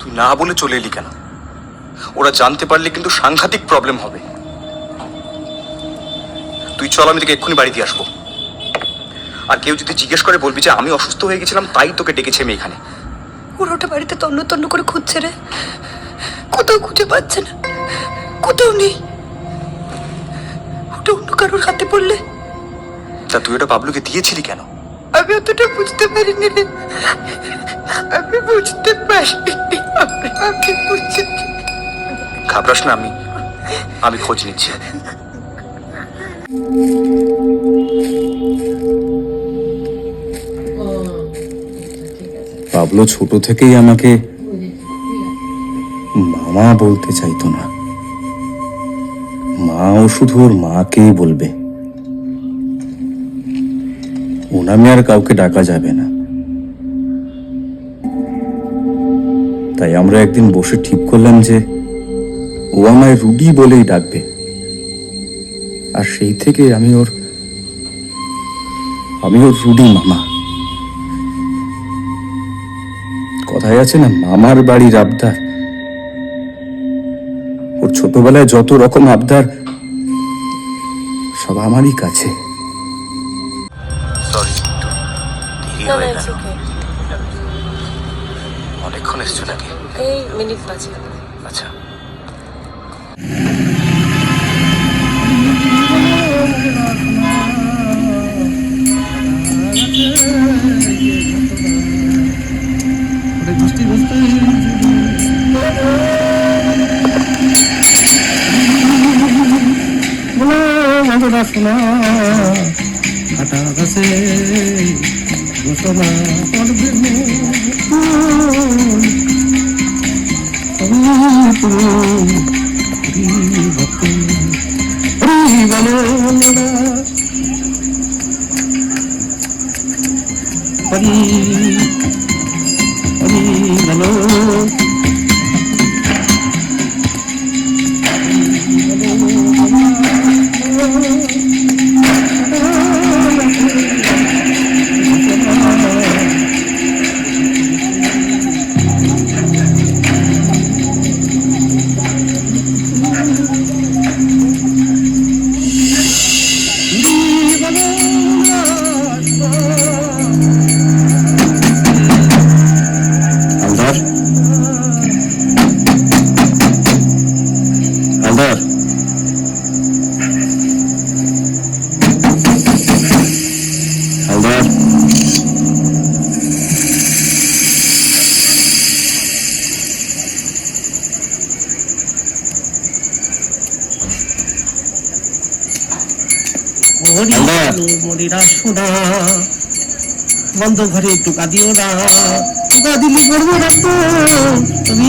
তুই না বলে চলে এলি কেন? ওরা জানতে পারলে কিন্তু সাংঘাতিক প্রবলেম হবে। তুই চল, আমি তোকে এক্ষুনি বাড়ি দিয়ে আসবো। আর কেউ যদি জিজ্ঞেস করে বলবি যে আমি অসুস্থ হয়ে গেছিলাম তাই তোকে ডেকেছে আমি এখানে। ওরা ওটা বাড়িতে তন্ন তন্ন করে খুঁজছে রে, কোথাও খুঁজে পাচ্ছে না, কোথাও নেই। ওটা অন্য কারোর হাতে পড়লে। তা তুই ওটা বাবলুকে দিয়েছিলি কেন? আমি অতটা বুঝতে পারিনি রে, আমি বুঝতে পারিনি, আমি বুঝতে। ঘাবড়াস না, আমি খোঁজ নিচ্ছি। বাবলু ছোট থেকেই আমাকে মামা বলতে চাইতো না। মাও শুধু ওর মাকেই বলবে, ও নামে আর কাউকে ডাকা যাবে না। তাই আমরা একদিন বসে ঠিক করলাম যে ও আমায় রুডি বলেই ডাকবে। আর সেই থেকে আমি ওর রুডি মামা। কথায় আছে না, মামার বাড়ির আবদার। ওর ছোটবেলায় যত রকম আবদার সব আমারই কাছে। অনেকক্ষণ এসছো নাকি? এই মিনিট 5। আচ্ছা। বন্ধ ঘরে টুকা দিও না, টুকা দিলে করবো না তো তুমি।